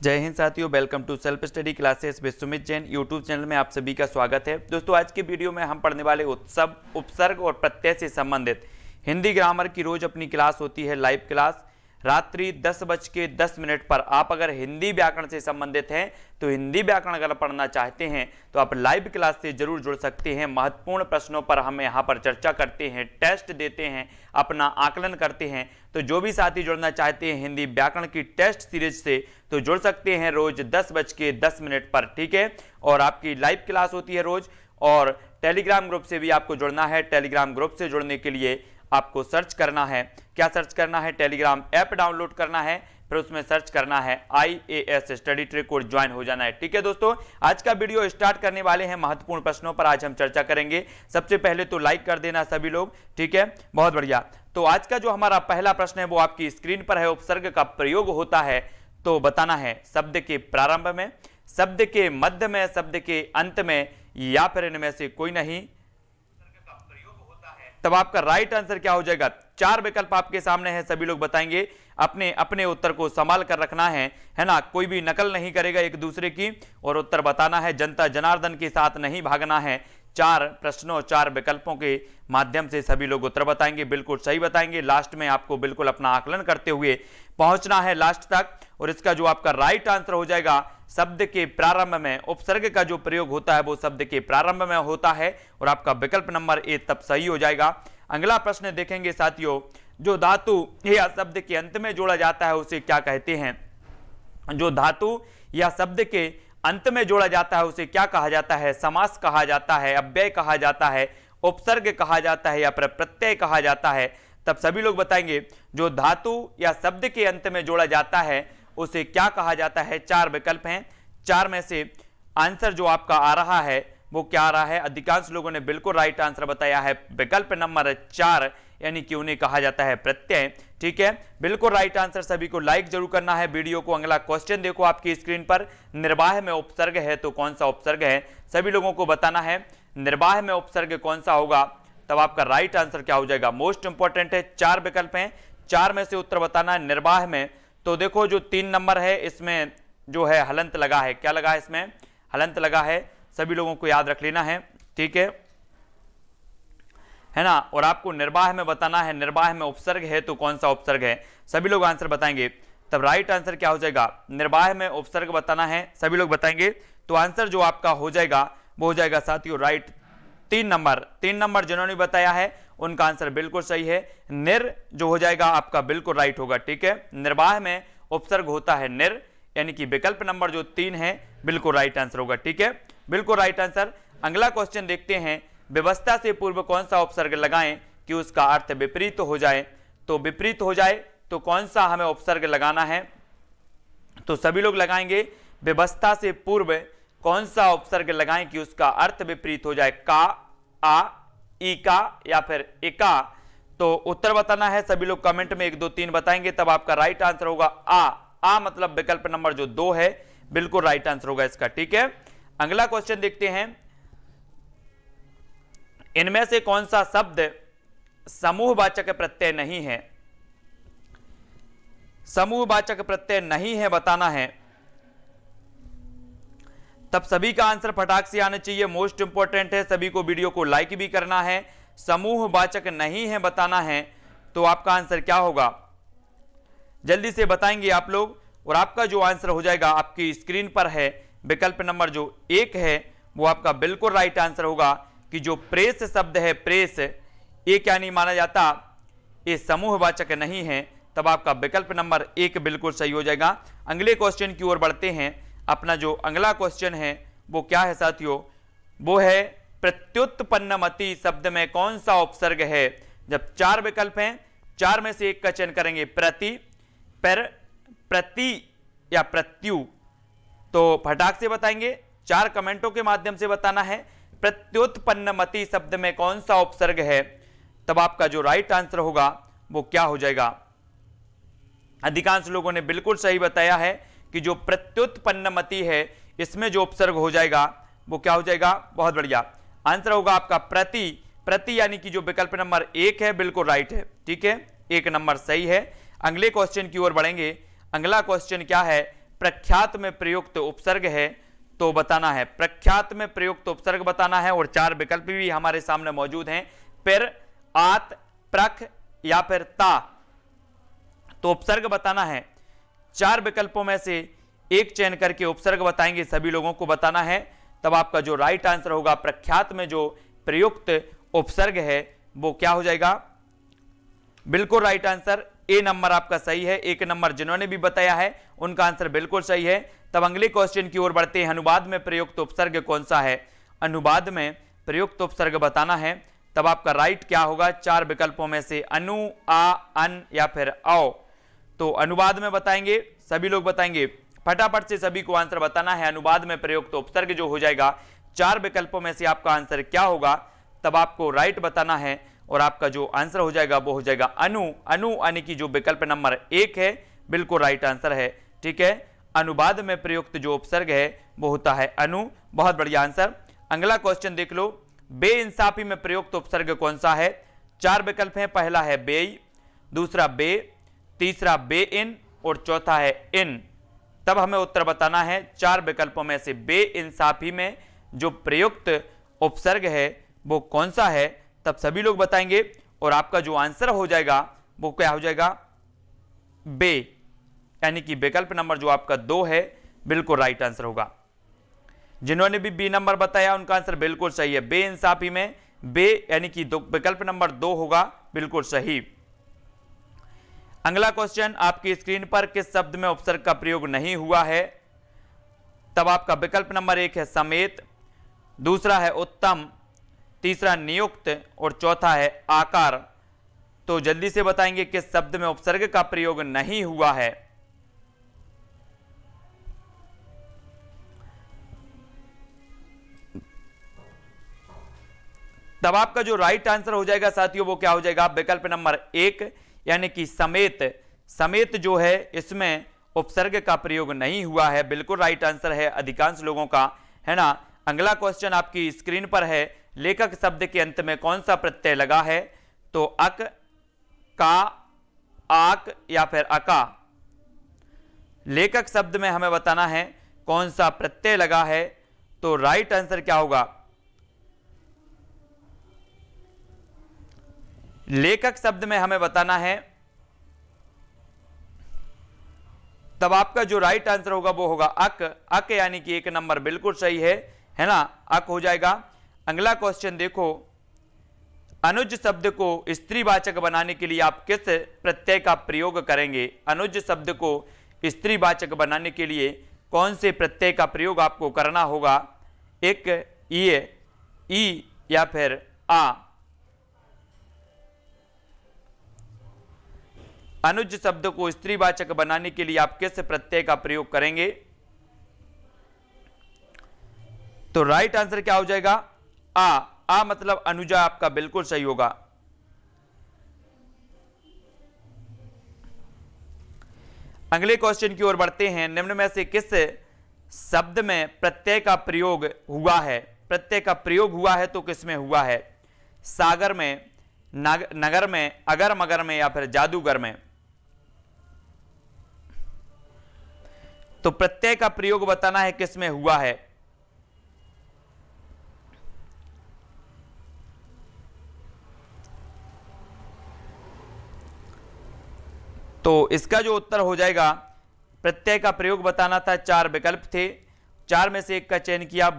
जय हिंद साथियों, welcome to self study classes with Sumit Jain YouTube channel में आप सभी का स्वागत है। दोस्तों, आज के वीडियो में हम पढ़ने वाले उपसर्ग और प्रत्यय से संबंधित हिंदी ग्रामर की रोज अपनी क्लास होती है लाइव क्लास रात्रि 10:10 पर। आप अगर हिंदी व्याकरण से संबंधित हैं तो हिंदी व्याकरण अगर पढ़ना चाहते हैं तो आप लाइव क्लास से जरूर जुड़ सकते हैं। महत्वपूर्ण प्रश्नों पर हम यहाँ पर चर्चा करते हैं, टेस्ट देते हैं, अपना आकलन करते हैं। तो जो भी साथी जुड़ना चाहते हैं हिंदी व्याकरण की टेस्ट सीरीज से तो जुड़ सकते हैं रोज 10:10 पर, ठीक है। और आपकी लाइव क्लास होती है रोज। और टेलीग्राम ग्रुप से भी आपको जुड़ना है। टेलीग्राम ग्रुप से जुड़ने के लिए आपको सर्च करना है, क्या सर्च करना है, टेलीग्राम ऐप डाउनलोड करना है, फिर उसमें सर्च करना है IAS स्टडी ट्रिक और ज्वाइन हो जाना है, ठीक है। दोस्तों, आज का वीडियो स्टार्ट करने वाले हैं महत्वपूर्ण प्रश्नों पर आज हम चर्चा करेंगे। सबसे पहले तो लाइक कर देना सभी लोग, ठीक है, बहुत बढ़िया। तो आज का जो हमारा पहला प्रश्न है वो आपकी स्क्रीन पर है। उपसर्ग का प्रयोग होता है तो बताना है शब्द के प्रारंभ में, शब्द के मध्य में, शब्द के अंत में या फिर इनमें से कोई नहीं। तब आपका राइट आंसर क्या हो जाएगा? 4 विकल्प आपके सामने है, सभी लोग बताएंगे। अपने अपने उत्तर को संभाल कर रखना है ना, कोई भी नकल नहीं करेगा एक दूसरे की, और उत्तर बताना है। जनता जनार्दन के साथ नहीं भागना है। 4 प्रश्नों 4 विकल्पों के माध्यम से सभी लोग उत्तर बताएंगे, बिल्कुल सही बताएंगे। लास्ट में आपको बिल्कुल अपना आकलन करते हुए पहुंचना है लास्ट तक। और इसका जो आपका राइट आंसर हो जाएगा शब्द के प्रारंभ में। उपसर्ग का जो प्रयोग होता है वो शब्द के प्रारंभ में होता है और आपका विकल्प नंबर ए तब सही हो जाएगा। अगला प्रश्न देखेंगे साथियों, जो धातु या शब्द के अंत में जोड़ा जाता है उसे क्या कहते हैं? जो धातु या शब्द के अंत में जोड़ा जाता है उसे क्या कहा जाता है? समास कहा जाता है, अव्यय कहा जाता है, उपसर्ग कहा जाता है या फिर प्रत्यय कहा जाता है? तब सभी लोग बताएंगे जो धातु या शब्द के अंत में जोड़ा जाता है उसे क्या कहा जाता है। 4 विकल्प हैं, 4 में से आंसर जो आपका आ रहा है वो क्या आ रहा है? अधिकांश लोगों ने बिल्कुल राइट आंसर बताया है विकल्प नंबर 4, यानी कि उन्हें कहा जाता है प्रत्यय, ठीक है। बिल्कुल राइट आंसर। सभी को लाइक जरूर करना है वीडियो को। अगला क्वेश्चन देखो आपकी स्क्रीन पर, निर्वाह में उपसर्ग है तो कौन सा उपसर्ग है? सभी लोगों को बताना है निर्वाह में उपसर्ग कौन सा होगा। तब आपका राइट आंसर क्या हो जाएगा? मोस्ट इंपॉर्टेंट है, 4 विकल्प हैं, 4 में से उत्तर बताना है निर्वाह में। तो देखो जो 3 नंबर है इसमें जो है हलंत लगा है। क्या लगा है इसमें? हलंत लगा है। सभी लोगों को याद रख लेना है, ठीक है ना। और आपको निर्वाह में बताना है निर्वाह में उपसर्ग है तो कौन सा उपसर्ग है? सभी लोग आंसर बताएंगे। तब राइट आंसर क्या हो जाएगा? निर्वाह में उपसर्ग बताना है, सभी लोग बताएंगे। तो आंसर जो आपका हो जाएगा वो हो जाएगा साथियों राइट 3 नंबर जिन्होंने बताया है उनका आंसर बिल्कुल सही है। निर जो हो जाएगा आपका बिल्कुल राइट होगा, ठीक है। निर्वाह में उपसर्ग होता है निर, यानी कि विकल्प नंबर जो 3 है बिल्कुल राइट आंसर होगा, ठीक है, बिल्कुल राइट आंसर। अगला क्वेश्चन देखते हैं, व्यवस्था से पूर्व कौन सा उपसर्ग लगाएं कि उसका अर्थ विपरीत हो जाए? तो विपरीत हो जाए तो कौन सा हमें उपसर्ग लगाना है? तो सभी लोग लगाएंगे व्यवस्था से पूर्व कौन सा उपसर्ग लगाएं कि उसका अर्थ विपरीत हो जाए? का, आ, ई का या फिर इका? तो उत्तर बताना है। सभी लोग कमेंट में 1 2 3 बताएंगे, तब आपका राइट आंसर होगा आ मतलब विकल्प नंबर जो 2 है बिल्कुल राइट आंसर होगा इसका, ठीक है। अगला क्वेश्चन देखते हैं, इनमें से कौन सा शब्द समूहवाचक प्रत्यय नहीं है? समूहवाचक प्रत्यय नहीं है बताना है। तब सभी का आंसर फटाक से आना चाहिए, मोस्ट इंपॉर्टेंट है। सभी को वीडियो को लाइक भी करना है। समूहवाचक नहीं है बताना है, तो आपका आंसर क्या होगा? जल्दी से बताएंगे आप लोग। और आपका जो आंसर हो जाएगा आपकी स्क्रीन पर है, विकल्प नंबर जो 1 है वो आपका बिल्कुल राइट आंसर होगा कि जो प्रेस शब्द है, प्रेस, ये क्या नहीं माना जाता, ये समूहवाचक नहीं है। तब आपका विकल्प नंबर 1 बिल्कुल सही हो जाएगा। अगले क्वेश्चन की ओर बढ़ते हैं। अपना जो अगला क्वेश्चन है वो क्या है साथियों? वो है प्रत्युत्पन्नमति शब्द में कौन सा उपसर्ग है? जब 4 विकल्प हैं, 4 में से 1 का चयन करेंगे, प्रति, पर, प्रति या प्रत्यु। तो फटाक से बताएंगे, 4 कमेंटों के माध्यम से बताना है प्रत्युत्पन्नमति शब्द में कौन सा उपसर्ग है। तब आपका जो राइट आंसर होगा वो क्या हो जाएगा? अधिकांश लोगों ने बिल्कुल सही बताया है कि जो प्रत्युत्पन्नमति है इसमें जो उपसर्ग हो जाएगा वो क्या हो जाएगा? बहुत बढ़िया, आंसर होगा आपका प्रति। प्रति यानी कि जो विकल्प नंबर 1 है बिल्कुल राइट है, ठीक है, 1 नंबर सही है। अगले क्वेश्चन की ओर बढ़ेंगे। अगला क्वेश्चन क्या है? प्रख्यात में प्रयुक्त उपसर्ग है तो बताना है, प्रख्यात में प्रयुक्त उपसर्ग बताना है। और 4 विकल्प भी हमारे सामने मौजूद हैं, पिर, आत, प्रख या फिर ता। तो उपसर्ग बताना है, 4 विकल्पों में से एक चयन करके उपसर्ग बताएंगे, सभी लोगों को बताना है। तब आपका जो राइट आंसर होगा प्रख्यात में जो प्रयुक्त उपसर्ग है वो क्या हो जाएगा, बिल्कुल राइट आंसर ए नंबर आपका सही है। एक नंबर जिन्होंने भी बताया है उनका आंसर बिल्कुल सही है। तब अगले क्वेश्चन की ओर बढ़ते हैं, अनुवाद में प्रयुक्त उपसर्ग कौन सा है, अनुवाद में प्रयुक्त उपसर्ग बताना है। तब आपका राइट क्या होगा, 4 विकल्पों में से अनु, आ, अन या फिर औ। तो अनुवाद में बताएंगे, सभी लोग बताएंगे, फटाफट से सभी को आंसर बताना है। अनुवाद में प्रयुक्त उपसर्ग जो हो जाएगा 4 विकल्पों में से आपका आंसर क्या होगा, तब आपको राइट बताना है और आपका जो आंसर हो जाएगा वो हो जाएगा अनु। अनु यानी कि जो विकल्प नंबर 1 है बिल्कुल राइट आंसर है। ठीक है, अनुवाद में प्रयुक्त जो उपसर्ग है वो होता है अनु। बहुत बढ़िया आंसर। अगला क्वेश्चन देख लो, बेइंसाफी में प्रयुक्त उपसर्ग कौन सा है। 4 विकल्प हैं, पहला है बेई, दूसरा बे, तीसरा बे इन और चौथा है इन। तब हमें उत्तर बताना है 4 विकल्पों में से बेइंसाफी में जो प्रयुक्त उपसर्ग है वो कौन सा है। तब सभी लोग बताएंगे और आपका जो आंसर हो जाएगा वो क्या हो जाएगा, बे, यानी कि विकल्प नंबर जो आपका 2 है बिल्कुल राइट आंसर होगा। जिन्होंने भी बी नंबर बताया उनका आंसर बिल्कुल सही है। बेइंसाफी में बे यानी कि विकल्प नंबर 2 होगा बिल्कुल सही। अगला क्वेश्चन आपकी स्क्रीन पर, किस शब्द में उपसर्ग का प्रयोग नहीं हुआ है। तब आपका विकल्प नंबर 1 है समेत, दूसरा है उत्तम, तीसरा नियुक्त और चौथा है आकार। तो जल्दी से बताएंगे किस शब्द में उपसर्ग का प्रयोग नहीं हुआ है। तब आपका जो राइट आंसर हो जाएगा साथियों वो क्या हो जाएगा, विकल्प नंबर 1 यानी कि समेत। समेत जो है इसमें उपसर्ग का प्रयोग नहीं हुआ है, बिल्कुल राइट आंसर है अधिकांश लोगों का, है ना। अगला क्वेश्चन आपकी स्क्रीन पर है, लेखक शब्द के अंत में कौन सा प्रत्यय लगा है। तो अक, का, आक या फिर अका। लेखक शब्द में हमें बताना है कौन सा प्रत्यय लगा है। तो राइट आंसर क्या होगा, लेखक शब्द में हमें बताना है। तब आपका जो राइट आंसर होगा वो होगा अक। अक यानी कि 1 नंबर बिल्कुल सही है ना, अक हो जाएगा। अगला क्वेश्चन देखो, अनुज शब्द को स्त्रीवाचक बनाने के लिए आप किस प्रत्यय का प्रयोग करेंगे। अनुज शब्द को स्त्रीवाचक बनाने के लिए कौन से प्रत्यय का प्रयोग आपको करना होगा, एक ई या फिर आ। अनुज शब्द को स्त्रीवाचक बनाने के लिए आप किस प्रत्यय का प्रयोग करेंगे। तो राइट आंसर क्या हो जाएगा, आ मतलब अनुजा आपका बिल्कुल सही होगा। अगले क्वेश्चन की ओर बढ़ते हैं, निम्न में से किस शब्द में प्रत्यय का प्रयोग हुआ है। प्रत्यय का प्रयोग हुआ है तो किसमें हुआ है, सागर में, नगर में, अगर मगर में या फिर जादूगर में। तो प्रत्यय का प्रयोग बताना है किसमें हुआ है। तो इसका जो उत्तर हो जाएगा, प्रत्यय का प्रयोग बताना था, 4 विकल्प थे, 4 में से एक का चयन किया,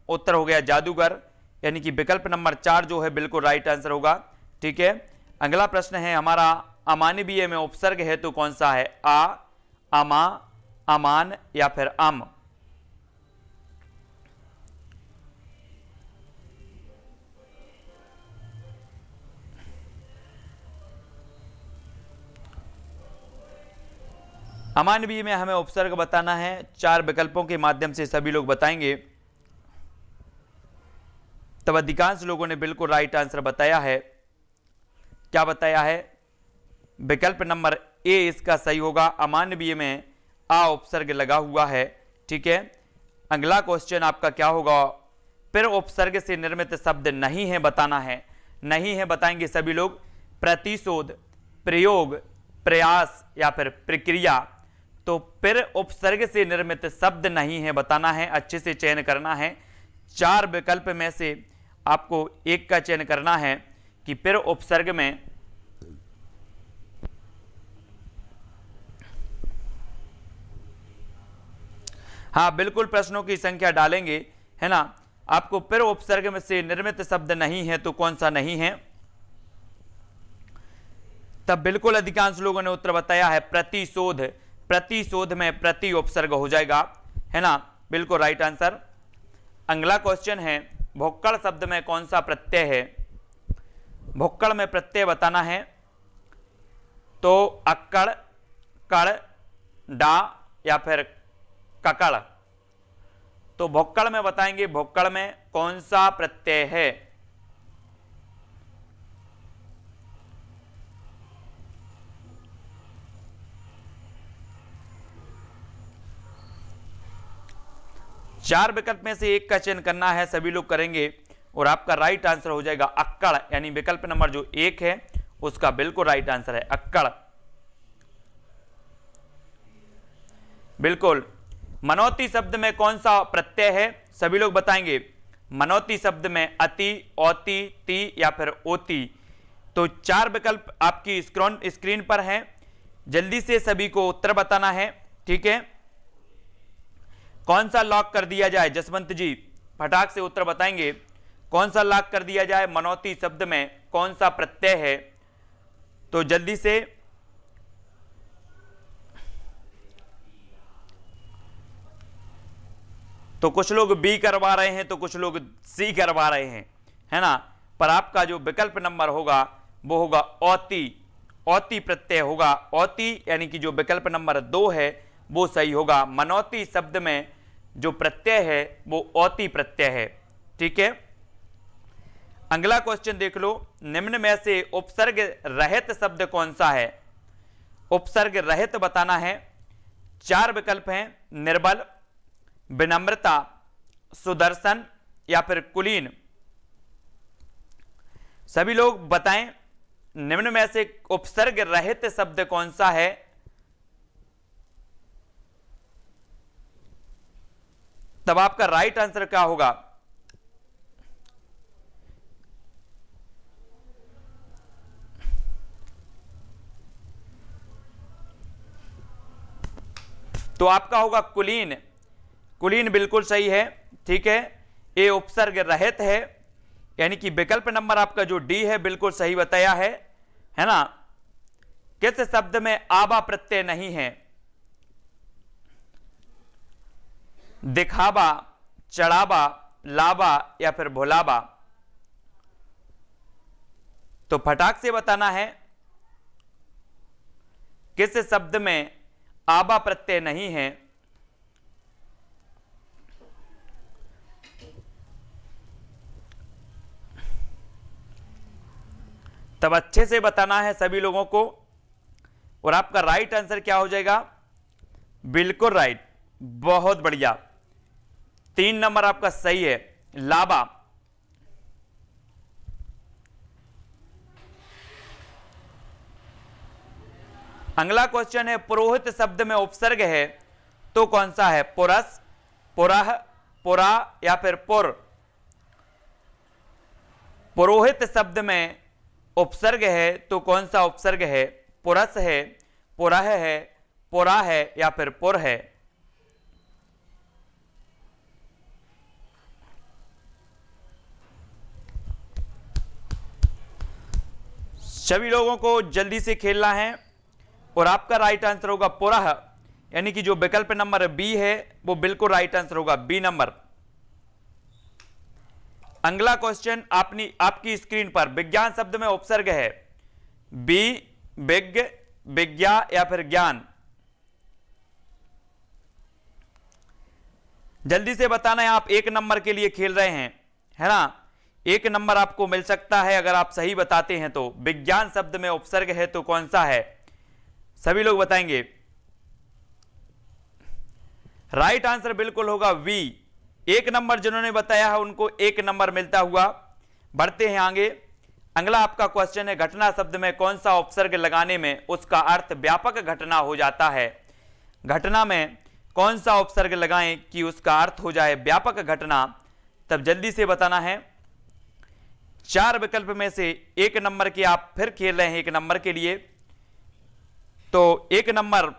उत्तर हो गया जादूगर, यानी कि विकल्प नंबर 4 जो है बिल्कुल राइट आंसर होगा। ठीक है, अगला प्रश्न है हमारा, अमानवीय में उपसर्ग है तो कौन सा है, आ, अमा, अमान या फिर अम। अमानवीय में हमें उपसर्ग बताना है, 4 विकल्पों के माध्यम से सभी लोग बताएंगे। तब अधिकांश लोगों ने बिल्कुल राइट आंसर बताया है। क्या बताया है, विकल्प नंबर ए इसका सही होगा। अमानवीय में आ उपसर्ग लगा हुआ है। ठीक है, अगला क्वेश्चन आपका क्या होगा, फिर उपसर्ग से निर्मित शब्द नहीं है बताना है। नहीं है बताएंगे सभी लोग, प्रतिशोध, प्रयोग, प्रयास या फिर प्रक्रिया। तो फिर उपसर्ग से निर्मित शब्द नहीं है, बताना है, अच्छे से चयन करना है। 4 विकल्प में से आपको एक का चयन करना है कि फिर उपसर्ग में हाँ बिल्कुल प्रश्नों की संख्या डालेंगे, है ना। आपको फिर उपसर्ग में से निर्मित शब्द नहीं है तो कौन सा नहीं है? तब बिल्कुल अधिकांश लोगों ने उत्तर बताया है प्रतिशोध। प्रतिशोध में प्रति उपसर्ग हो जाएगा, है ना, बिल्कुल राइट आंसर। अगला क्वेश्चन है भुक्कड़ शब्द में कौन सा प्रत्यय है? भुक्कड़ में प्रत्यय बताना है, तो अक्कड़, कड़, डा या फिर ककड़। तो भुक्कड़ में बताएंगे, भुक्कड़ में कौन सा प्रत्यय है? चार विकल्प में से एक का चयन करना है, सभी लोग करेंगे और आपका राइट आंसर हो जाएगा अक्कड़, यानी विकल्प नंबर जो 1 है उसका बिल्कुल राइट आंसर है अक्कड़। बिल्कुल। मनौती शब्द में कौन सा प्रत्यय है? सभी लोग बताएंगे। मनौती शब्द में अति, औती, ती या फिर ओती। तो 4 विकल्प आपकी स्क्रीन पर हैं, जल्दी से सभी को उत्तर बताना है, ठीक है। कौन सा लॉक कर दिया जाए? जसवंत जी फटाक से उत्तर बताएंगे, कौन सा लॉक कर दिया जाए? मनौती शब्द में कौन सा प्रत्यय है? तो जल्दी से। तो कुछ लोग बी करवा रहे हैं तो कुछ लोग सी करवा रहे हैं, है ना। पर आपका जो विकल्प नंबर होगा वो होगा औती। औती प्रत्यय होगा। औती यानी कि जो विकल्प नंबर 2 है वो सही होगा। मनौती शब्द में जो प्रत्यय है वो औती प्रत्यय है, ठीक है। अगला क्वेश्चन देख लो, निम्न में से उपसर्ग रहित शब्द कौन सा है? उपसर्ग रहित बताना है। 4 विकल्प हैं, निर्बल, विनम्रता, सुदर्शन या फिर कुलीन। सभी लोग बताएं निम्न में से उपसर्ग रहित शब्द कौन सा है? तब आपका राइट आंसर क्या होगा? तो आपका होगा कुलीन। कुलीन बिल्कुल सही है, ठीक है। ये उपसर्ग रहित है, यानी कि विकल्प नंबर आपका जो डी है बिल्कुल सही बताया है ना। किस शब्द में आबा प्रत्यय नहीं है? दिखावा, चढ़ावा, लावा या फिर भुलावा। तो फटाक से बताना है किस शब्द में आबा प्रत्यय नहीं है। तब अच्छे से बताना है सभी लोगों को और आपका राइट आंसर क्या हो जाएगा? बिल्कुल राइट, बहुत बढ़िया। 3 नंबर आपका सही है, लावा। अगला क्वेश्चन है पुरोहित शब्द में उपसर्ग है तो कौन सा है? पुरस, पुरह, पुरा या फिर पुर। पुरोहित शब्द में उपसर्ग है तो कौन सा उपसर्ग है? पुरस है, पुरह है, पुरा है या फिर पुर है। सभी लोगों को जल्दी से खेलना है और आपका राइट आंसर होगा पुरह, यानी कि जो विकल्प नंबर बी है वो बिल्कुल राइट आंसर होगा, बी नंबर। अगला क्वेश्चन आपकी स्क्रीन पर विज्ञान शब्द में उपसर्ग है बी, विज्ञ, विज्ञा या फिर ज्ञान। जल्दी से बताना है, आप 1 नंबर के लिए खेल रहे हैं, है ना। 1 नंबर आपको मिल सकता है अगर आप सही बताते हैं तो। विज्ञान शब्द में उपसर्ग है तो कौन सा है? सभी लोग बताएंगे। राइट आंसर बिल्कुल होगा वी। 1 नंबर जिन्होंने बताया है उनको 1 नंबर मिलता हुआ। बढ़ते हैं आगे। अगला आपका क्वेश्चन है घटना शब्द में कौन सा उपसर्ग लगाने में उसका अर्थ व्यापक घटना हो जाता है? घटना में कौन सा उपसर्ग लगाएं कि उसका अर्थ हो जाए व्यापक घटना, तब जल्दी से बताना है। 4 विकल्प में से एक नंबर के आप फिर खेल रहे हैं, एक नंबर के लिए, तो एक नंबर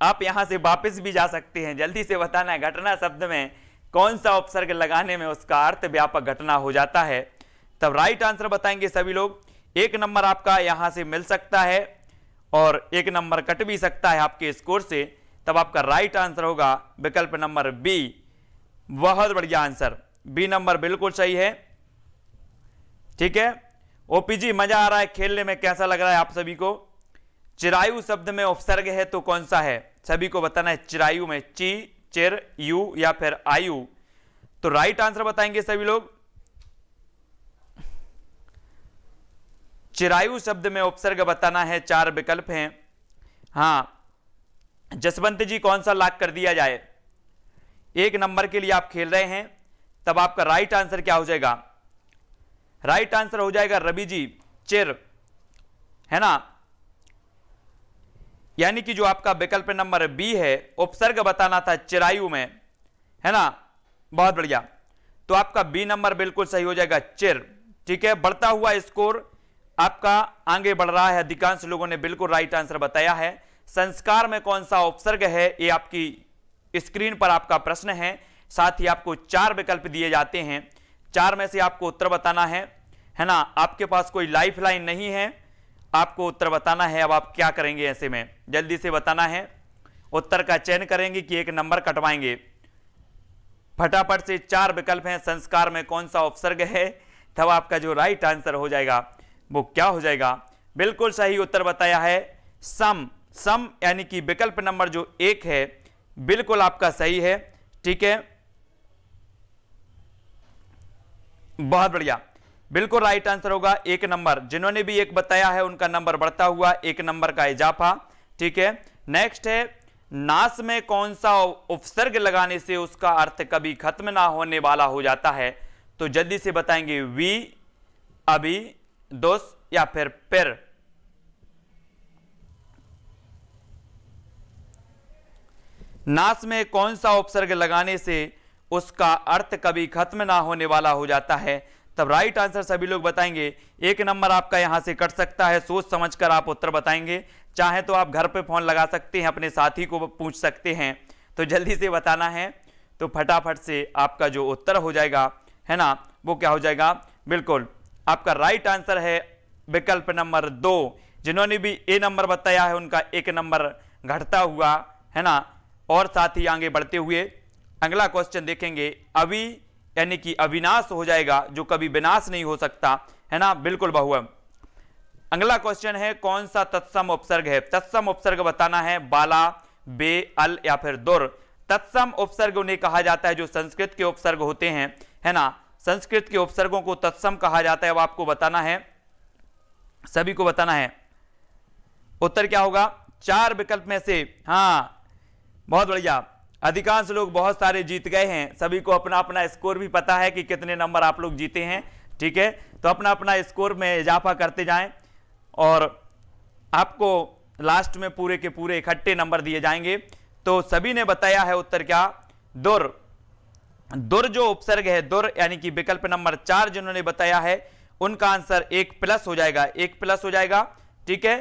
आप यहां से वापस भी जा सकते हैं। जल्दी से बताना है घटना शब्द में कौन सा उपसर्ग लगाने में उसका अर्थ व्यापक घटना हो जाता है, तब राइट आंसर बताएंगे सभी लोग। एक नंबर आपका यहां से मिल सकता है और एक नंबर कट भी सकता है आपके स्कोर से, तब आपका राइट आंसर होगा विकल्प नंबर बी। बहुत बढ़िया आंसर, बी नंबर बिल्कुल सही है। ठीक है ओपीजी, मजा आ रहा है खेलने में, कैसा लग रहा है आप सभी को? चिरायु शब्द में उपसर्ग है तो कौन सा है, सभी को बताना है। चिरायु में ची, चिर, यू या फिर आयु, तो राइट आंसर बताएंगे सभी लोग। चिरायु शब्द में उपसर्ग बताना है, 4 विकल्प हैं। हाँ जसवंत जी, कौन सा लॉक कर दिया जाए? एक नंबर के लिए आप खेल रहे हैं, तब आपका राइट आंसर क्या हो जाएगा? राइट आंसर हो जाएगा रवि जी चिर, है ना। यानी कि जो आपका विकल्प नंबर बी है, उपसर्ग बताना था चिरायु में, है ना। बहुत बढ़िया, तो आपका बी नंबर बिल्कुल सही हो जाएगा चिर। ठीक है, बढ़ता हुआ स्कोर आपका आगे बढ़ रहा है। अधिकांश लोगों ने बिल्कुल राइट आंसर बताया है। संस्कार में कौन सा उपसर्ग है, ये आपकी स्क्रीन पर आपका प्रश्न है। साथ ही आपको 4 विकल्प दिए जाते हैं, 4 में से आपको उत्तर बताना है ना। आपके पास कोई लाइफ लाइन नहीं है, आपको उत्तर बताना है। अब आप क्या करेंगे ऐसे में, जल्दी से बताना है। उत्तर का चयन करेंगे कि एक नंबर कटवाएंगे। फटाफट से 4 विकल्प हैं, संस्कार में कौन सा उपसर्ग है, तब आपका जो राइट आंसर हो जाएगा वो क्या हो जाएगा? बिल्कुल सही उत्तर बताया है सम। सम यानी कि विकल्प नंबर जो 1 है बिल्कुल आपका सही है। ठीक है, बहुत बढ़िया, बिल्कुल राइट आंसर होगा 1 नंबर। जिन्होंने भी 1 बताया है उनका नंबर बढ़ता हुआ, 1 नंबर का इजाफा। ठीक है, नेक्स्ट है नाश में कौन सा उपसर्ग लगाने से उसका अर्थ कभी खत्म ना होने वाला हो जाता है, तो जल्दी से बताएंगे वी, अभी, दोस या फिर फिर। नाश में कौन सा उपसर्ग लगाने से उसका अर्थ कभी खत्म ना होने वाला हो जाता है, तब राइट आंसर सभी लोग बताएंगे। 1 नंबर आपका यहां से कट सकता है, सोच समझकर आप उत्तर बताएंगे। चाहे तो आप घर पे फोन लगा सकते हैं, अपने साथी को पूछ सकते हैं, तो जल्दी से बताना है। तो फटाफट से आपका जो उत्तर हो जाएगा, है ना, वो क्या हो जाएगा? बिल्कुल आपका राइट आंसर है विकल्प नंबर 2। जिन्होंने भी ए नंबर बताया है उनका 1 नंबर घटता हुआ, है ना, और साथ ही आगे बढ़ते हुए अगला क्वेश्चन देखेंगे। अभी यानी कि अविनाश हो जाएगा, जो कभी विनाश नहीं हो सकता, है ना, बिल्कुल बहुवचन। अगला क्वेश्चन है कौन सा तत्सम उपसर्ग है? तत्सम उपसर्ग बताना है, बाला, बे, अल या फिर दुर। तत्सम उपसर्ग उन्हें कहा जाता है जो संस्कृत के उपसर्ग होते हैं, है ना। संस्कृत के उपसर्गों को तत्सम कहा जाता है। अब आपको बताना है, सभी को बताना है, उत्तर क्या होगा 4 विकल्प में से। हाँ बहुत बढ़िया, अधिकांश लोग बहुत सारे जीत गए हैं। सभी को अपना अपना स्कोर भी पता है कि कितने नंबर आप लोग जीते हैं। ठीक है, तो अपना अपना स्कोर में इजाफा करते जाएं और आपको लास्ट में पूरे के पूरे इकट्ठे नंबर दिए जाएंगे। तो सभी ने बताया है उत्तर क्या? दुर। दुर जो उपसर्ग है, दुर यानी कि विकल्प नंबर 4 जिन्होंने बताया है उनका आंसर 1+ हो जाएगा, 1+ हो जाएगा। ठीक है,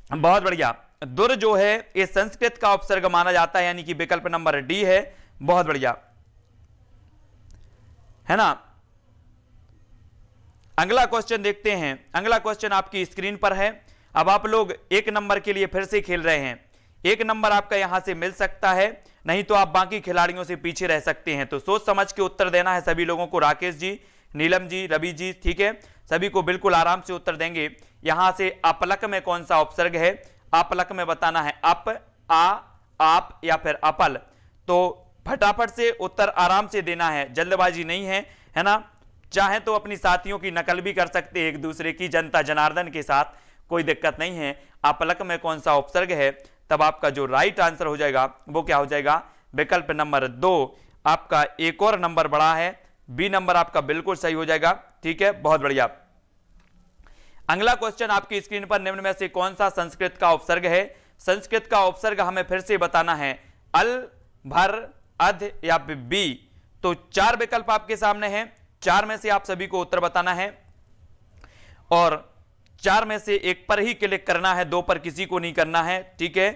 बहुत बढ़िया। दुर जो है ये संस्कृत का उपसर्ग माना जाता है, यानी कि विकल्प नंबर डी है। बहुत बढ़िया, है ना। अगला क्वेश्चन देखते हैं। अगला क्वेश्चन आपकी स्क्रीन पर है। अब आप लोग 1 नंबर के लिए फिर से खेल रहे हैं। 1 नंबर आपका यहां से मिल सकता है, नहीं तो आप बाकी खिलाड़ियों से पीछे रह सकते हैं। तो सोच समझ के उत्तर देना है सभी लोगों को। राकेश जी, नीलम जी, रवि जी, ठीक है, सभी को बिल्कुल आराम से उत्तर देंगे। यहां से अपलक में कौन सा उपसर्ग है? अपलक में बताना है अप, आ, आप या फिर अपल। तो फटाफट से उत्तर आराम से देना है, जल्दबाजी नहीं है, है ना। चाहे तो अपनी साथियों की नकल भी कर सकते हैं एक दूसरे की, जनता जनार्दन के साथ, कोई दिक्कत नहीं है। अपलक में कौन सा उपसर्ग है? तब आपका जो राइट आंसर हो जाएगा वो क्या हो जाएगा? विकल्प नंबर 2। आपका एक और नंबर बढ़ा है, बी नंबर आपका बिल्कुल सही हो जाएगा। ठीक है, बहुत बढ़िया। अगला क्वेश्चन आपकी स्क्रीन पर, निम्न में से कौन सा संस्कृत का उपसर्ग है? संस्कृत का उपसर्ग हमें फिर से बताना है, अल, भर, अध या बी। तो 4 विकल्प आपके सामने हैं, 4 में से आप सभी को उत्तर बताना है और 4 में से एक पर ही क्लिक करना है, 2 पर किसी को नहीं करना है, ठीक है।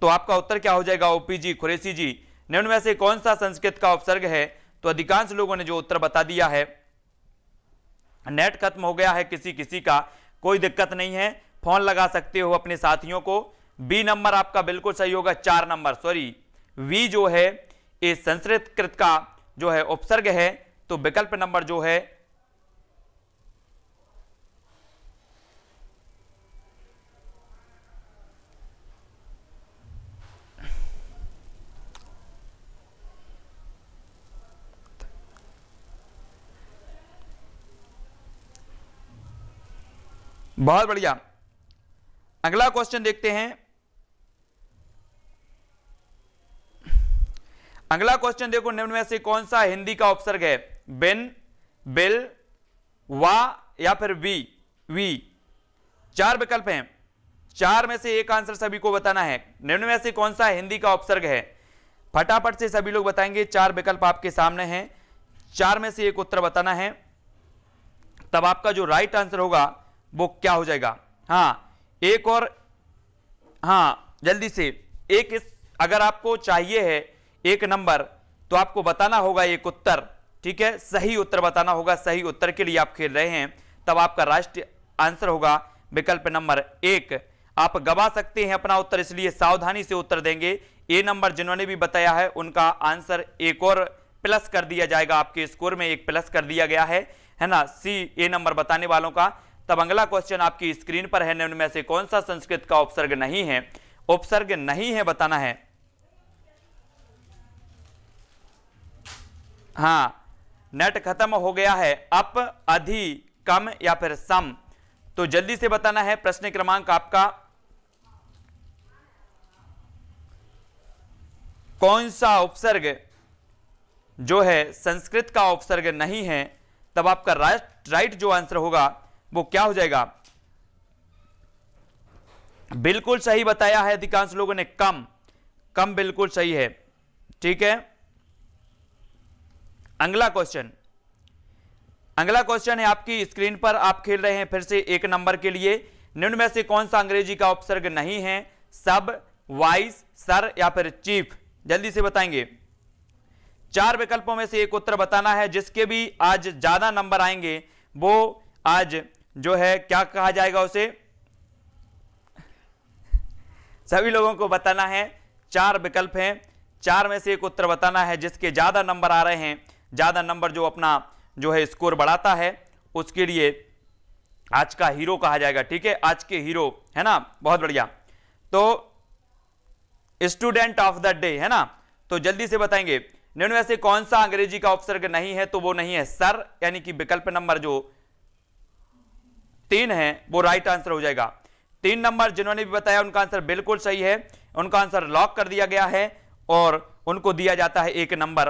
तो आपका उत्तर क्या हो जाएगा ओपीजी कुरैशी जी, निम्न में से कौन सा संस्कृत का उपसर्ग है? तो अधिकांश लोगों ने जो उत्तर बता दिया है। नेट खत्म हो गया है किसी किसी का, कोई दिक्कत नहीं है, फोन लगा सकते हो अपने साथियों को। बी नंबर आपका बिल्कुल सही होगा, 4 नंबर, सॉरी वी जो है ये संस्कृत का जो है उपसर्ग है। तो विकल्प नंबर जो है बहुत बढ़िया। अगला क्वेश्चन देखते हैं। अगला क्वेश्चन देखो, निम्न में से कौन सा हिंदी का उपसर्ग है? बिन, बिल, वा या फिर वी। 4 विकल्प हैं, 4 में से एक आंसर सभी को बताना है। निम्न में से कौन सा हिंदी का उपसर्ग है? फटाफट से सभी लोग बताएंगे। 4 विकल्प आपके सामने हैं, 4 में से एक उत्तर बताना है, तब आपका जो राइट आंसर होगा वो क्या हो जाएगा। हाँ, एक और, हाँ जल्दी से एक, इस अगर आपको चाहिए है 1 नंबर तो आपको बताना होगा एक उत्तर, ठीक है, सही उत्तर बताना होगा। सही उत्तर के लिए आप खेल रहे हैं, तब आपका राष्ट्रीय आंसर होगा विकल्प नंबर 1। आप गवा सकते हैं अपना उत्तर, इसलिए सावधानी से उत्तर देंगे। ए नंबर जिन्होंने भी बताया है उनका आंसर एक और प्लस कर दिया जाएगा, आपके स्कोर में 1 प्लस कर दिया गया है ना, सी ए नंबर बताने वालों का। तब अगला क्वेश्चन आपकी स्क्रीन पर है, निम्न में से कौन सा संस्कृत का उपसर्ग नहीं है? उपसर्ग नहीं है बताना है। हाँ, नेट खत्म हो गया है। अप, अधि, कम या फिर सम, तो जल्दी से बताना है। प्रश्न क्रमांक आपका कौन सा उपसर्ग जो है संस्कृत का उपसर्ग नहीं है, तब आपका राइट जो आंसर होगा वो क्या हो जाएगा। बिल्कुल सही बताया है अधिकांश लोगों ने, कम बिल्कुल सही है, ठीक है। अगला क्वेश्चन है आपकी स्क्रीन पर, आप खेल रहे हैं फिर से 1 नंबर के लिए। निम्न में से कौन सा अंग्रेजी का उपसर्ग नहीं है? सब, वाइस, सर या फिर चीफ, जल्दी से बताएंगे। 4 विकल्पों में से एक उत्तर बताना है। जिसके भी आज ज्यादा नंबर आएंगे वो आज जो है क्या कहा जाएगा उसे, सभी लोगों को बताना है। 4 विकल्प हैं, 4 में से एक उत्तर बताना है। जिसके ज्यादा नंबर आ रहे हैं, ज्यादा नंबर जो अपना जो है स्कोर बढ़ाता है, उसके लिए आज का हीरो कहा जाएगा, ठीक है, आज के हीरो, है ना। बहुत बढ़िया। तो स्टूडेंट ऑफ द डे, है ना। तो जल्दी से बताएंगे निम्न में से कौन सा अंग्रेजी का उपसर्ग नहीं है? तो वो नहीं है सर, यानी कि विकल्प नंबर जो 3 है वो राइट आंसर हो जाएगा। 3 नंबर जिन्होंने भी बताया उनका आंसर बिल्कुल सही है, उनका आंसर लॉक कर दिया गया है और उनको दिया जाता है 1 नंबर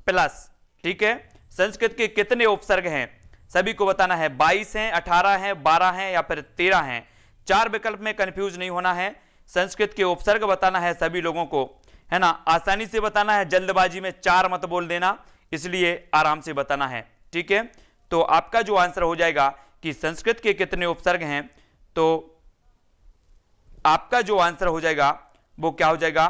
प्लस, ठीक है। संस्कृत के कितने उपसर्ग हैं सभी को बताना है, 22 हैं, 18 हैं, 12 हैं या फिर 13 हैं। 4 विकल्प में कंफ्यूज नहीं होना है। संस्कृत के उपसर्ग बताना है सभी लोगों को, है ना, आसानी से बताना है, जल्दबाजी में 4 मत बोल देना, इसलिए आराम से बताना है, ठीक है। तो आपका जो आंसर हो जाएगा कि संस्कृत के कितने उपसर्ग हैं, तो आपका जो आंसर हो जाएगा वो क्या हो जाएगा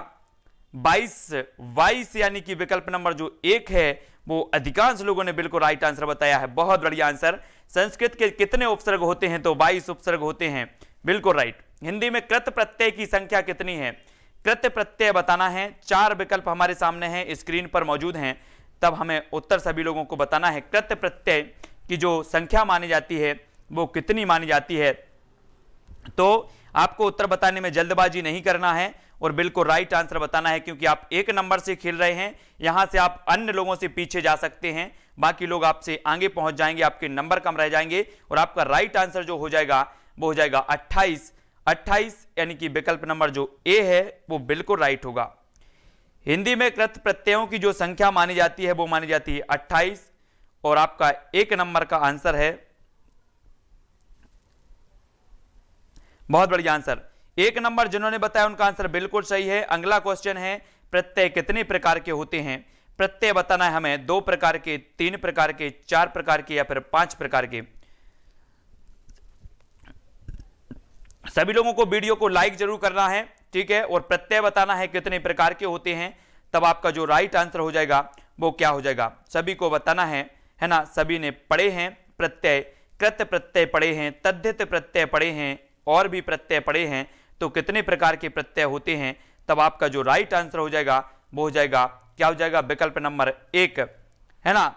22 यानी कि विकल्प नंबर जो 1 है वो अधिकांश लोगों ने बिल्कुल राइट आंसर बताया है। बहुत बढ़िया आंसर। संस्कृत के कितने उपसर्ग होते हैं? तो 22 उपसर्ग होते हैं, बिल्कुल राइट। हिंदी में कृत प्रत्यय की संख्या कितनी है? कृत प्रत्यय बताना है। 4 विकल्प हमारे सामने हैं, स्क्रीन पर मौजूद हैं, तब हमें उत्तर सभी लोगों को बताना है। कृत प्रत्यय की जो संख्या मानी जाती है वो कितनी मानी जाती है? तो आपको उत्तर बताने में जल्दबाजी नहीं करना है और बिल्कुल राइट आंसर बताना है, क्योंकि आप 1 नंबर से खेल रहे हैं। यहां से आप अन्य लोगों से पीछे जा सकते हैं, बाकी लोग आपसे आगे पहुंच जाएंगे, आपके नंबर कम रह जाएंगे और आपका राइट आंसर जो हो जाएगा वो हो जाएगा 28 यानी कि विकल्प नंबर जो ए है वो बिल्कुल राइट होगा। हिंदी में कृत प्रत्ययों की जो संख्या मानी जाती है वो मानी जाती है 28 और आपका 1 नंबर का आंसर है। बहुत बढ़िया आंसर। 1 नंबर जिन्होंने बताया उनका आंसर बिल्कुल सही है। अगला क्वेश्चन है प्रत्यय कितने प्रकार के होते हैं? प्रत्यय बताना है हमें 2 प्रकार के, 3 प्रकार के, 4 प्रकार के या फिर 5 प्रकार के। सभी लोगों को वीडियो को लाइक जरूर करना है, ठीक है, और प्रत्यय बताना है कितने प्रकार के होते हैं, तब आपका जो राइट आंसर हो जाएगा वो क्या हो जाएगा, सभी को बताना है ना। सभी ने पढ़े हैं प्रत्यय, कृत प्रत्यय पढ़े हैं, तद्धित प्रत्यय पढ़े हैं और भी प्रत्यय पढ़े हैं, तो कितने प्रकार के प्रत्यय होते हैं, तब आपका जो राइट आंसर हो जाएगा वो हो जाएगा, क्या हो जाएगा, विकल्प नंबर 1, है ना।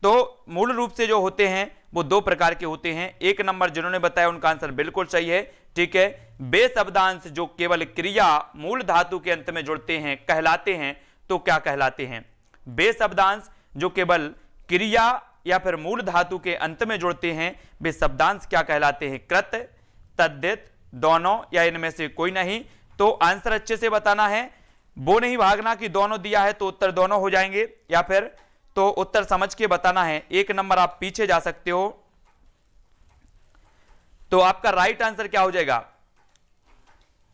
तो मूल रूप से जो होते हैं वो 2 प्रकार के होते हैं। 1 नंबर जिन्होंने बताया उनका आंसर बिल्कुल सही है, ठीक है। बे शब्दांश जो केवल क्रिया मूल धातु के अंत में जुड़ते हैं कहलाते हैं, तो क्या कहलाते हैं? बे शब्दांश जो केवल क्रिया या फिर मूल धातु के अंत में जुड़ते हैं, वे शब्दांश क्या कहलाते हैं? कृत, तद्धित, दोनों या इनमें से कोई नहीं। तो आंसर अच्छे से बताना है, वो नहीं भागना कि दोनों दिया है तो उत्तर दोनों हो जाएंगे, या फिर तो उत्तर समझ के बताना है। 1 नंबर आप पीछे जा सकते हो, तो आपका राइट आंसर क्या हो जाएगा?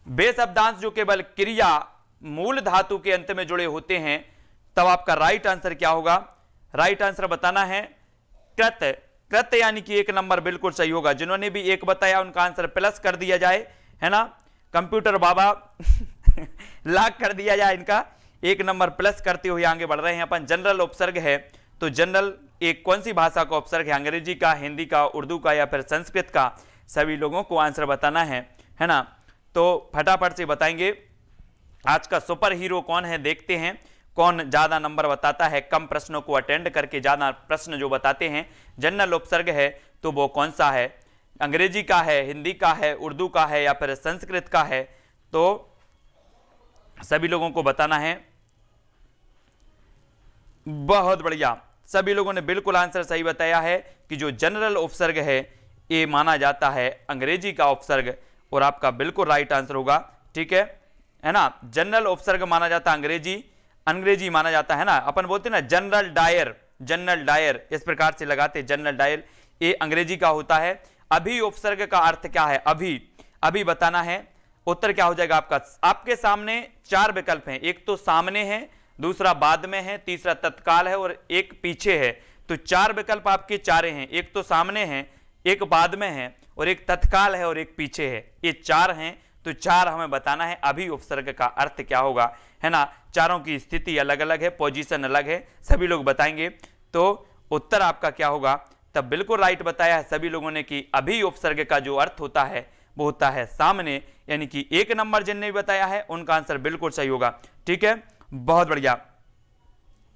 बे शब्दांश जो केवल क्रिया मूल धातु के अंत में जुड़े होते हैं, तब आपका राइट आंसर क्या होगा? राइट आंसर बताना है कृत। कृत यानी कि 1 नंबर बिल्कुल सही होगा। जिन्होंने भी 1 बताया उनका आंसर प्लस कर दिया जाए, है ना, कंप्यूटर बाबा लाख कर दिया जाए इनका। 1 नंबर प्लस करते हुए आगे बढ़ रहे हैं अपन। जनरल उपसर्ग है, तो जनरल एक कौन सी भाषा का उपसर्ग है? अंग्रेजी का, हिंदी का, उर्दू का या फिर संस्कृत का? सभी लोगों को आंसर बताना है ना। तो फटाफट से बताएंगे। आज का सुपर हीरो कौन है, देखते हैं कौन ज्यादा नंबर बताता है, कम प्रश्नों को अटेंड करके ज्यादा प्रश्न जो बताते हैं। जनरल उपसर्ग है तो वो कौन सा है? अंग्रेजी का है, हिंदी का है, उर्दू का है या फिर संस्कृत का है? तो सभी लोगों को बताना है। बहुत बढ़िया, सभी लोगों ने बिल्कुल आंसर सही बताया है कि जो जनरल उपसर्ग है ये माना जाता है अंग्रेजी का उपसर्ग, और आपका बिल्कुल राइट आंसर होगा, ठीक है ना। जनरल उपसर्ग माना जाता है अंग्रेजी माना जाता है ना। अपन बोलते हैं ना जनरल डायर, इस प्रकार से लगाते जनरल डायर, ये अंग्रेजी का होता है। अभी उपसर्ग का अर्थ क्या है? अभी बताना है। उत्तर क्या हो जाएगा आपका? आपके सामने 4 विकल्प हैं, एक तो सामने है, दूसरा बाद में है, तीसरा तत्काल है और एक पीछे है। तो 4 विकल्प आपके चारे हैं, एक तो सामने है, एक बाद में है और एक तत्काल है और एक पीछे है। ये 4 हैं, तो 4 हमें बताना है अभी उपसर्ग का अर्थ क्या होगा, है ना। चारों की स्थिति अलग अलग है, पोजीशन अलग है, सभी लोग बताएंगे। तो उत्तर आपका क्या होगा? तब बिल्कुल राइट बताया है सभी लोगों ने कि अभी उपसर्ग का जो अर्थ होता है वो होता है सामने, यानी कि 1 नंबर जिनने भी बताया है उनका आंसर बिल्कुल सही होगा, ठीक है। बहुत बढ़िया।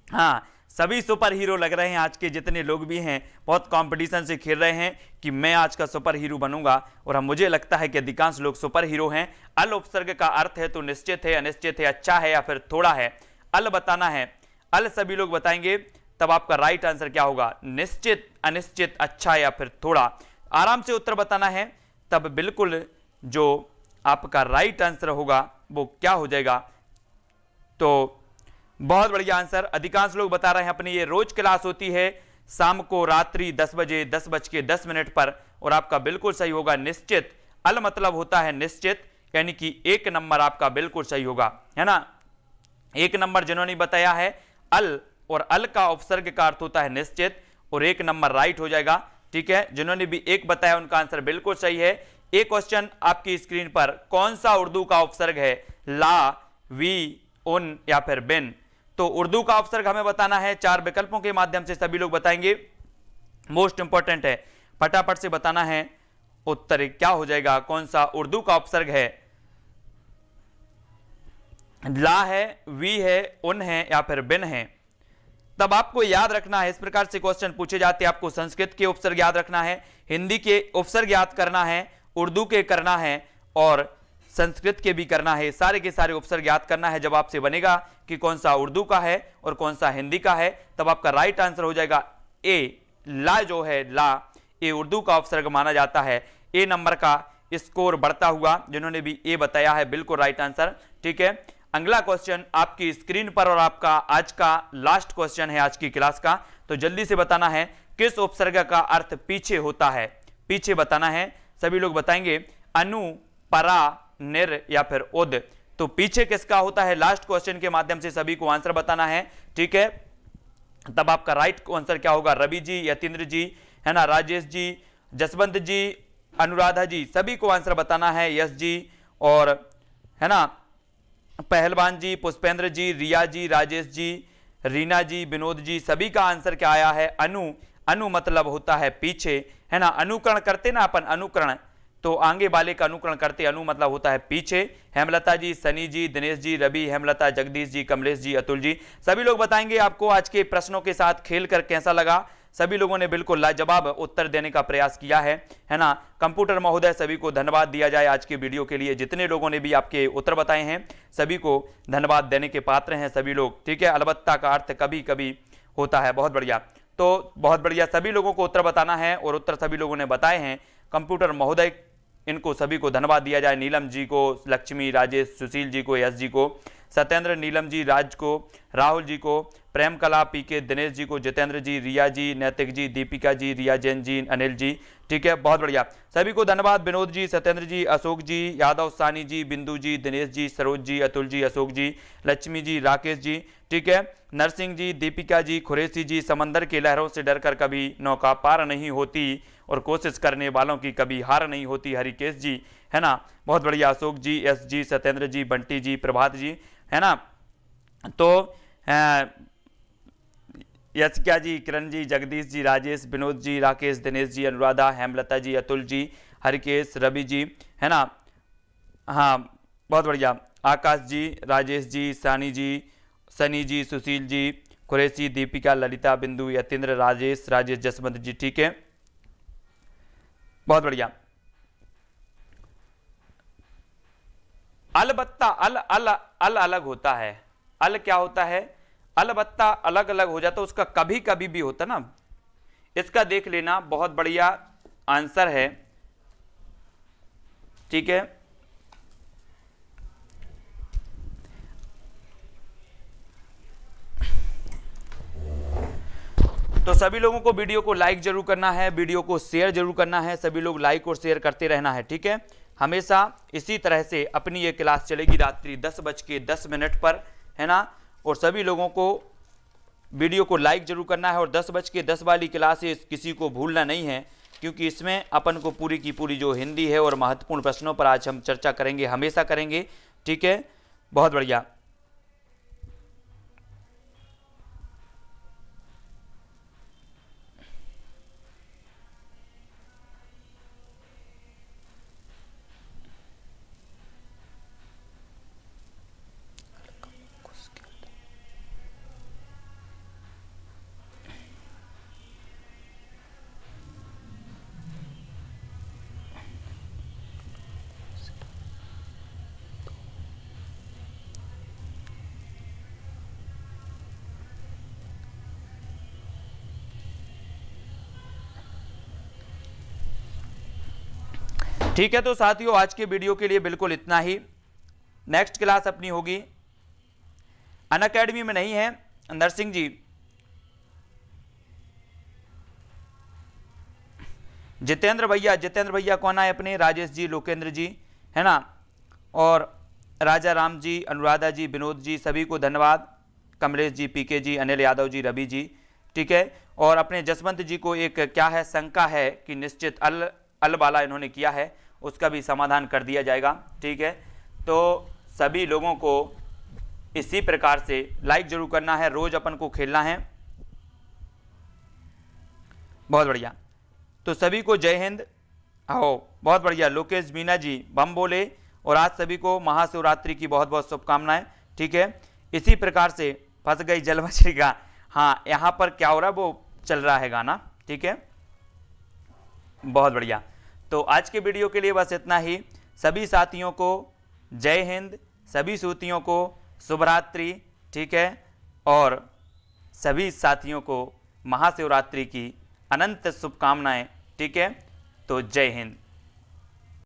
हाँ, सभी सुपर हीरो लग रहे हैं आज के जितने लोग भी हैं, बहुत कंपटीशन से खेल रहे हैं कि मैं आज का सुपर हीरो बनूंगा, और हम मुझे लगता है कि अधिकांश लोग सुपर हीरो हैं। अल उपसर्ग का अर्थ है तो निश्चित है, अनिश्चित है, अच्छा है या फिर थोड़ा है। अल बताना है, अल सभी लोग बताएंगे, तब आपका राइट आंसर क्या होगा? निश्चित, अनिश्चित, अच्छा या फिर थोड़ा। आराम से उत्तर बताना है, तब बिल्कुल जो आपका राइट आंसर होगा वो क्या हो जाएगा? तो बहुत बढ़िया आंसर। अधिकांश लोग बता रहे हैं अपनी ये रोज क्लास होती है शाम को रात्रि 10 बजे 10:10 पर, और आपका बिल्कुल सही होगा निश्चित। अल मतलब होता है निश्चित, यानी कि 1 नंबर आपका बिल्कुल सही होगा, है ना। 1 नंबर जिन्होंने बताया है अल, और अल का उपसर्ग का अर्थ होता है निश्चित, और 1 नंबर राइट हो जाएगा, ठीक है। जिन्होंने भी 1 बताया उनका आंसर बिल्कुल सही है। एक क्वेश्चन आपकी स्क्रीन पर, कौन सा उर्दू का उपसर्ग है? ला, वी, उन या फिर बिन? तो उर्दू का उपसर्ग हमें बताना है, 4 विकल्पों के माध्यम से सभी लोग बताएंगे। मोस्ट इंपॉर्टेंट है, फटाफट से बताना है उत्तर क्या हो जाएगा, कौन सा उर्दू का उपसर्ग है? ला है, वी है, उन है या फिर बिन है? तब आपको याद रखना है, इस प्रकार से क्वेश्चन पूछे जाते हैं। आपको संस्कृत के उपसर्ग याद रखना है, हिंदी के उपसर्ग याद करना है, उर्दू के करना है और संस्कृत के भी करना है। सारे के सारे उपसर्ग याद करना है। जब आपसे बनेगा कि कौन सा उर्दू का है और कौन सा हिंदी का है, तब आपका राइट आंसर हो जाएगा ए। ला जो है, ला, ये उर्दू का उपसर्ग माना जाता है। ए नंबर का स्कोर बढ़ता हुआ, जिन्होंने भी ए बताया है बिल्कुल राइट आंसर, ठीक है। अगला क्वेश्चन आपकी स्क्रीन पर, और आपका आज का लास्ट क्वेश्चन है आज की क्लास का, तो जल्दी से बताना है किस उपसर्ग का अर्थ पीछे होता है? पीछे बताना है, सभी लोग बताएंगे। अनु, परा, निर या फिर उद। तो पीछे किसका होता है, लास्ट क्वेश्चन के माध्यम से सभी को आंसर बताना है, ठीक है। तब आपका राइट आंसर क्या होगा, रवि जी, यतीन्द्र जी, है ना, राजेश जी, जसवंत जी, अनुराधा जी, सभी को आंसर बताना है, यश जी, और है ना पहलवान जी, पुष्पेंद्र जी, रिया जी, राजेश जी, रीना जी, विनोद जी, सभी का आंसर क्या आया है, अनु। अनु मतलब होता है पीछे, है ना, अनुकरण करते ना अपन, अनुकरण, तो आगे वाले का अनुकरण करते, अनु मतलब होता है पीछे। हेमलता जी, सनी जी, दिनेश जी, रवि, हेमलता, जगदीश जी, कमलेश जी, अतुल जी, सभी लोग बताएंगे आपको आज के प्रश्नों के साथ खेल कर कैसा लगा। सभी लोगों ने बिल्कुल लाजवाब उत्तर देने का प्रयास किया है ना। कंप्यूटर महोदय सभी को धन्यवाद दिया जाए आज के वीडियो के लिए, जितने लोगों ने भी आपके उत्तर बताए हैं सभी को धन्यवाद देने के पात्र हैं सभी लोग, ठीक है। अलबत्ता का अर्थ कभी कभी होता है, बहुत बढ़िया, तो बहुत बढ़िया, सभी लोगों को उत्तर बताना है और उत्तर सभी लोगों ने बताए हैं। कंप्यूटर महोदय इनको सभी को धन्यवाद दिया जाए, नीलम जी को, लक्ष्मी, राजेश, सुशील जी को, यश जी को, सत्येंद्र, नीलम जी, राज को, राहुल जी को, प्रेम कला, पीके, दिनेश जी को, जितेंद्र जी, रिया जी, नैतिक जी, दीपिका जी, रिया जैन जी, अनिल जी, ठीक है, बहुत बढ़िया, सभी को धन्यवाद। विनोद जी, सत्येंद्र जी, अशोक जी, यादव, सानी जी, बिंदु जी, दिनेश जी, सरोज जी, अतुल जी, अशोक जी, लक्ष्मी जी, राकेश जी, ठीक है, नरसिंह जी, दीपिका जी, खुरेशी जी, समंदर की लहरों से डरकर कभी नौका पार नहीं होती और कोशिश करने वालों की कभी हार नहीं होती, हरिकेश जी, है ना, बहुत बढ़िया, अशोक जी, एस जी, सत्येंद्र जी, बंटी जी, प्रभात जी, है ना, तो यशिका जी, किरण जी, जगदीश जी, राजेश, विनोद जी, राकेश, दिनेश जी, अनुराधा, हेमलता जी, अतुल जी, हरिकेश, रवि जी, है ना, हाँ बहुत बढ़िया, आकाश जी, राजेश जी, सानी जी, सनी जी, सुशील जी, कुरैशी, दीपिका, ललिता, बिंदु, यतीन्द्र, राजेश, जसवंत जी, ठीक है, बहुत बढ़िया। अलबत्ता अल अलग होता है, अल क्या होता है, अलबत्ता अलग अलग हो जाता है, उसका कभी कभी भी होता ना, इसका देख लेना, बहुत बढ़िया आंसर है, ठीक है। तो सभी लोगों को वीडियो को लाइक जरूर करना है, वीडियो को शेयर जरूर करना है, सभी लोग लाइक और शेयर करते रहना है, ठीक है। हमेशा इसी तरह से अपनी ये क्लास चलेगी रात्रि 10:10 पर, है ना, और सभी लोगों को वीडियो को लाइक जरूर करना है और 10:10 वाली क्लासेस किसी को भूलना नहीं है, क्योंकि इसमें अपन को पूरी की पूरी जो हिंदी है और महत्वपूर्ण प्रश्नों पर आज हम चर्चा करेंगे, हमेशा करेंगे, ठीक है, बहुत बढ़िया। ठीक है, तो साथियों आज के वीडियो के लिए बिल्कुल इतना ही। नेक्स्ट क्लास अपनी होगी अनअकैडमी में, नहीं है नरसिंह जी, जितेंद्र भैया कौन आए अपने, राजेश जी, लोकेंद्र जी, है ना, और राजा राम जी, अनुराधा जी, विनोद जी, सभी को धन्यवाद, कमलेश जी, पीके जी, अनिल यादव जी, रवि जी, ठीक है। और अपने जसवंत जी को एक क्या है, शंका है कि निश्चित अल वाला इन्होंने किया है, उसका भी समाधान कर दिया जाएगा, ठीक है। तो सभी लोगों को इसी प्रकार से लाइक जरूर करना है, रोज अपन को खेलना है, बहुत बढ़िया। तो सभी को जय हिंद, आओ, बहुत बढ़िया, लोकेश मीना जी बम बोले, और आज सभी को महाशिवरात्रि की बहुत बहुत शुभकामनाएं, ठीक है। इसी प्रकार से फंस गई जल मछली का, हाँ यहाँ पर क्या हो रहा है वो चल रहा है गाना, ठीक है, बहुत बढ़िया। तो आज के वीडियो के लिए बस इतना ही। सभी साथियों को जय हिंद, सभी सूतियों को शुभरात्रि, ठीक है, और सभी साथियों को महाशिवरात्रि की अनंत शुभकामनाएं, ठीक है। तो जय हिंद।